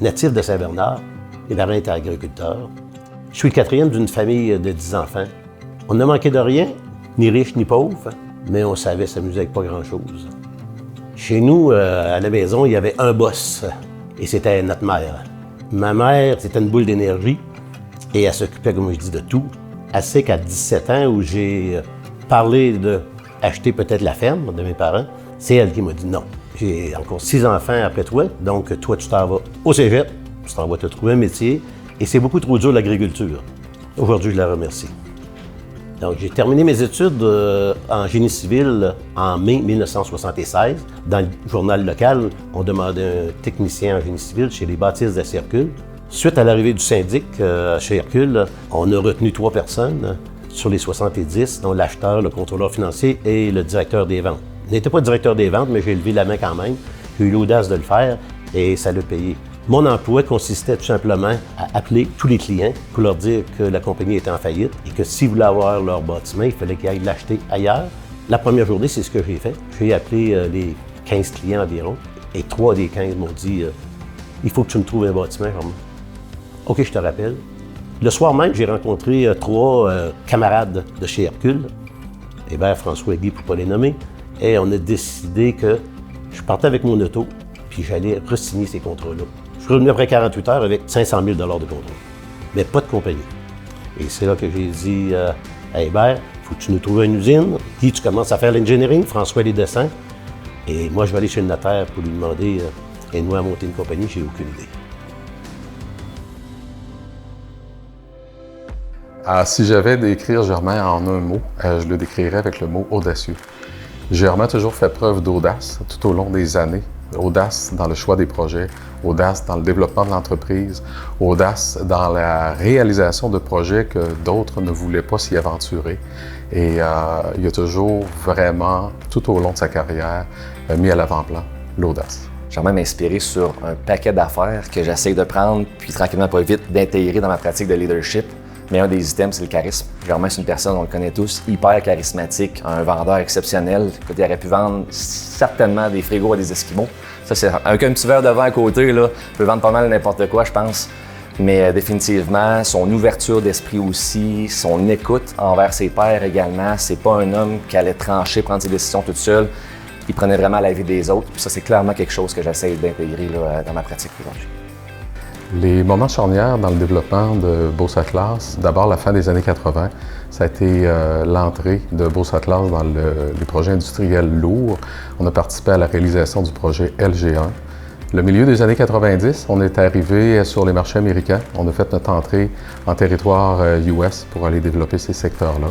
Natif de Saint-Bernard, mes parents étaient agriculteurs. Je suis le quatrième d'une famille de 10 enfants. On n'a manqué de rien, ni riche ni pauvre, mais on savait s'amuser avec pas grand-chose. Chez nous, à la maison, il y avait un boss, et c'était notre mère. Ma mère, c'était une boule d'énergie, et elle s'occupait, comme je dis, de tout. Assez qu'à 17 ans, où j'ai parlé d'acheter peut-être la ferme de mes parents, c'est elle qui m'a dit non. J'ai encore 6 enfants après toi, donc toi, tu t'en vas au cégep, tu t'en vas te trouver un métier, et c'est beaucoup trop dur l'agriculture. Aujourd'hui, je la remercie. Donc, j'ai terminé mes études en génie civil en mai 1976. Dans le journal local, on demandait un technicien en génie civil chez les bâtisses de Hercule. Suite à l'arrivée du syndic chez Hercule, on a retenu 3 personnes sur les 70, dont l'acheteur, le contrôleur financier et le directeur des ventes. Je n'étais pas directeur des ventes, mais j'ai levé la main quand même. J'ai eu l'audace de le faire et ça l'a payé. Mon emploi consistait tout simplement à appeler tous les clients pour leur dire que la compagnie était en faillite et que s'ils voulaient avoir leur bâtiment, il fallait qu'ils aillent l'acheter ailleurs. La première journée, c'est ce que j'ai fait. J'ai appelé les 15 clients environ et 3 des 15 m'ont dit « Il faut que tu me trouves un bâtiment. » OK, je te rappelle. Le soir même, j'ai rencontré 3 camarades de chez Hercule, Hébert, François et Guy, pour ne pas les nommer, et on a décidé que je partais avec mon auto, puis j'allais re-signer ces contrats-là. Je suis revenu après 48 heures avec 500 000 de contrat, mais pas de compagnie. Et c'est là que j'ai dit à Hébert, il faut que tu nous trouves une usine. Guy, tu commences à faire l'engineering, François les dessins, et moi, je vais aller chez le notaire pour lui demander aide-moi à monter une compagnie, j'ai aucune idée. Si j'avais à décrire Germain en un mot, je le décrirais avec le mot audacieux. Germain a toujours fait preuve d'audace tout au long des années. Audace dans le choix des projets, audace dans le développement de l'entreprise, audace dans la réalisation de projets que d'autres ne voulaient pas s'y aventurer. Et il a toujours vraiment, tout au long de sa carrière, mis à l'avant-plan l'audace. Germain m'a inspiré sur un paquet d'affaires que j'essaie de prendre, puis tranquillement, pas vite, d'intégrer dans ma pratique de leadership. Mais un des items, c'est le charisme. Germain, c'est une personne, on le connaît tous, hyper charismatique, un vendeur exceptionnel. Il aurait pu vendre certainement des frigos à des Esquimaux. Ça, c'est avec un petit verre de vin à côté, là, il peut vendre pas mal n'importe quoi, je pense. Mais définitivement, son ouverture d'esprit aussi, son écoute envers ses pairs également. C'est pas un homme qui allait trancher, prendre ses décisions tout seul. Il prenait vraiment l'avis des autres. Puis ça, c'est clairement quelque chose que j'essaie d'intégrer là, dans ma pratique aujourd'hui. Les moments charnières dans le développement de Beauce-Atlas, d'abord la fin des années 80, ça a été l'entrée de Beauce-Atlas dans les projets industriels lourds. On a participé à la réalisation du projet LG1. Le milieu des années 90, on est arrivé sur les marchés américains. On a fait notre entrée en territoire US pour aller développer ces secteurs-là.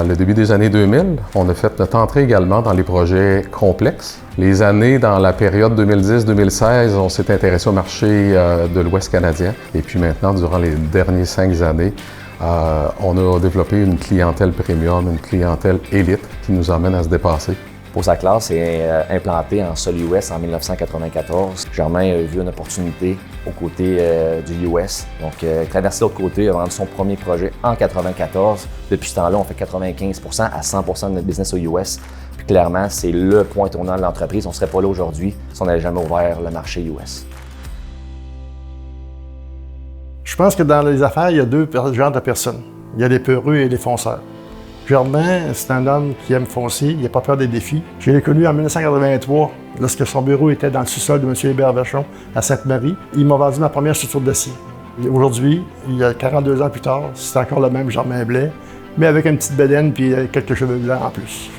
Le début des années 2000, on a fait notre entrée également dans les projets complexes. Les années dans la période 2010-2016, on s'est intéressé au marché de l'Ouest canadien. Et puis maintenant, durant les dernières 5 années, on a développé une clientèle premium, une clientèle élite qui nous emmène à se dépasser. Beauce-Atlas est implanté en sol US en 1994. Germain a vu une opportunité aux côtés du US. Donc, il a traversé de l'autre côté, il a vendu son premier projet en 1994. Depuis ce temps-là, on fait 95% à 100% de notre business aux US. Puis clairement, c'est le point tournant de l'entreprise. On ne serait pas là aujourd'hui si on n'avait jamais ouvert le marché US. Je pense que dans les affaires, il y a 2 genres de personnes. Il y a les peureux et les fonceurs. Germain, c'est un homme qui aime foncer, il n'a pas peur des défis. Je l'ai connu en 1983, lorsque son bureau était dans le sous-sol de M. Hébert Vachon à Sainte-Marie. Il m'a vendu ma première structure d'acier. Aujourd'hui, il y a 42 ans plus tard, c'est encore le même Germain Blais, mais avec une petite bédaine et quelques cheveux blancs en plus.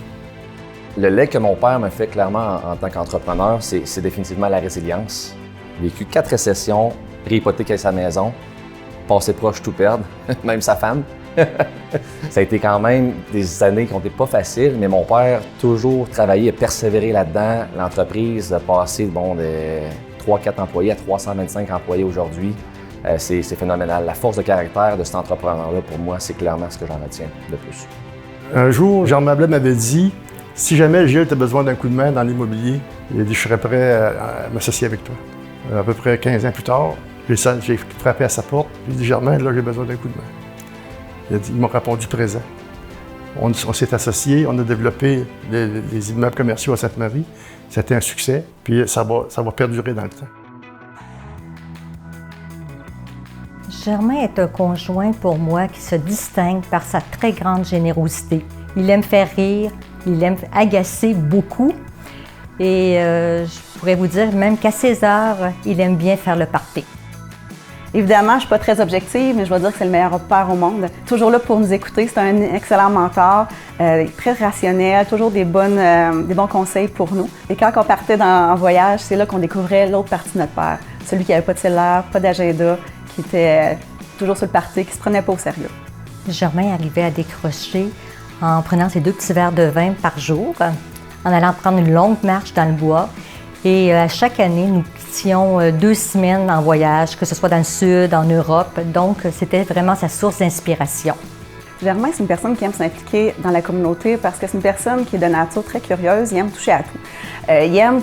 Le lait que mon père m'a fait clairement en tant qu'entrepreneur, c'est définitivement la résilience. Vécu 4 récessions, réhypothéqué sa maison, passé proche tout perdre, même sa femme. Ça a été quand même des années qui n'ont été pas faciles, mais mon père a toujours travaillé et persévéré là-dedans. L'entreprise a passé de 3-4 employés à 325 employés aujourd'hui. C'est phénoménal. La force de caractère de cet entrepreneur-là, pour moi, c'est clairement ce que j'en retiens le plus. Un jour, Germain Blais m'avait dit « Si jamais, Gilles, tu as besoin d'un coup de main dans l'immobilier, il a dit, je serais prêt à m'associer avec toi. » À peu près 15 ans plus tard, j'ai frappé à sa porte. J'ai dit « Germain, là, j'ai besoin d'un coup de main. » Il m'a répondu présent. On s'est associés, on a développé les immeubles commerciaux à Sainte-Marie. C'était un succès, puis ça va perdurer dans le temps. Germain est un conjoint pour moi qui se distingue par sa très grande générosité. Il aime faire rire, il aime agacer beaucoup. Et je pourrais vous dire même qu'à ses heures, il aime bien faire le party. Évidemment, je ne suis pas très objective, mais je vais dire que c'est le meilleur père au monde. Toujours là pour nous écouter, c'est un excellent mentor, très rationnel, toujours des bons conseils pour nous. Et quand on partait en voyage, c'est là qu'on découvrait l'autre partie de notre père. Celui qui n'avait pas de cellulaire, pas d'agenda, qui était toujours sur le party, qui ne se prenait pas au sérieux. Germain arrivait à décrocher en prenant ses 2 petits verres de vin par jour, en allant prendre une longue marche dans le bois. Et à chaque année, nous quittions 2 semaines en voyage, que ce soit dans le sud, en Europe. Donc, c'était vraiment sa source d'inspiration. Germain, c'est une personne qui aime s'impliquer dans la communauté parce que c'est une personne qui est de nature très curieuse, il aime toucher à tout. Il aime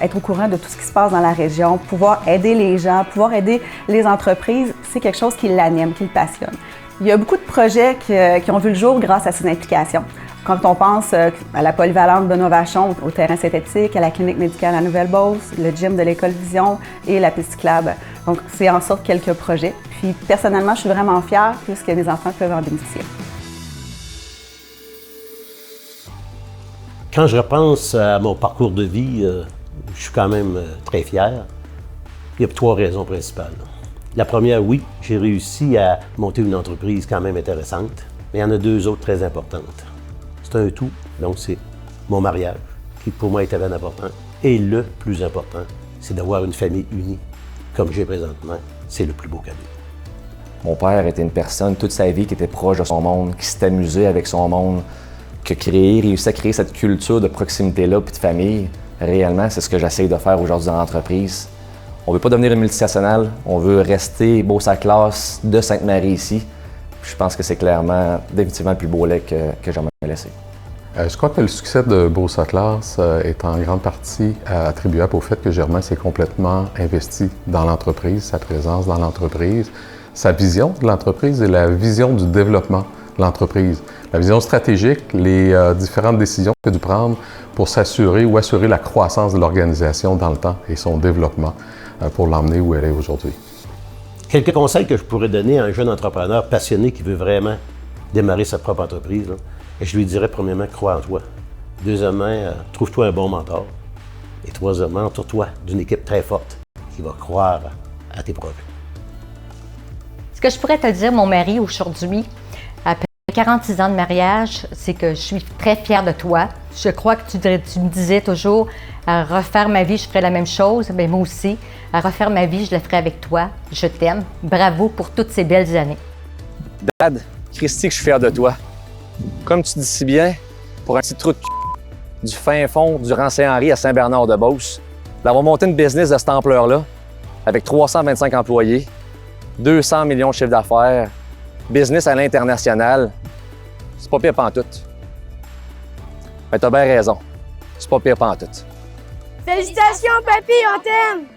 être au courant de tout ce qui se passe dans la région, pouvoir aider les gens, pouvoir aider les entreprises, c'est quelque chose qui l'anime, qui le passionne. Il y a beaucoup de projets qui ont vu le jour grâce à ses implications. Quand on pense à la polyvalente Benoît Vachon, au terrain synthétique, à la clinique médicale à Nouvelle-Beauce, le gym de l'École Vision et la piste cyclable. Donc, c'est en sorte quelques projets. Puis, personnellement, je suis vraiment fière puisque mes enfants peuvent en bénéficier. Quand je repense à mon parcours de vie, je suis quand même très fier. Il y a 3 raisons principales. La première, oui, j'ai réussi à monter une entreprise quand même intéressante, mais il y en a 2 autres très importantes. C'est un tout, donc c'est mon mariage, qui pour moi est très important. Et le plus important, c'est d'avoir une famille unie, comme j'ai présentement. C'est le plus beau cadeau. Mon père était une personne toute sa vie qui était proche de son monde, qui s'est amusé avec son monde, qui a réussi à créer cette culture de proximité-là puis de famille. Réellement, c'est ce que j'essaye de faire aujourd'hui dans l'entreprise. On ne veut pas devenir une multinationale, on veut rester Beauce-à-Classe de Sainte-Marie ici. Je pense que c'est clairement, définitivement le plus beau lait que j'aimerais laisser. Je crois que le succès de Beauce-à-Classe est en grande partie attribuable au fait que Germain s'est complètement investi dans l'entreprise, sa présence dans l'entreprise, sa vision de l'entreprise et la vision du développement de l'entreprise. La vision stratégique, les différentes décisions qu'il a dû prendre pour s'assurer ou assurer la croissance de l'organisation dans le temps et son développement pour l'emmener où elle est aujourd'hui. Quelques conseils que je pourrais donner à un jeune entrepreneur passionné qui veut vraiment démarrer sa propre entreprise, là, je lui dirais premièrement, crois en toi. Deuxièmement, trouve-toi un bon mentor. Et troisièmement, entoure-toi d'une équipe très forte qui va croire à tes projets. Ce que je pourrais te dire, mon mari, aujourd'hui, après 46 ans de mariage, c'est que je suis très fière de toi. Je crois que tu me disais toujours, à refaire ma vie, je ferais la même chose. Bien, moi aussi, à refaire ma vie, je la ferai avec toi. Je t'aime. Bravo pour toutes ces belles années. Dad, Christy, que je suis fier de toi. Comme tu dis si bien, pour un petit trou de du fin fond du Rang-Saint-Henri à Saint-Bernard-de-Beauce, d'avoir monté une business de cette ampleur-là, avec 325 employés, 200 millions de chiffre d'affaires, business à l'international, c'est pas pire pantoute. Mais t'as bien raison, c'est pas pire pantoute. Félicitations, papy, on t'aime!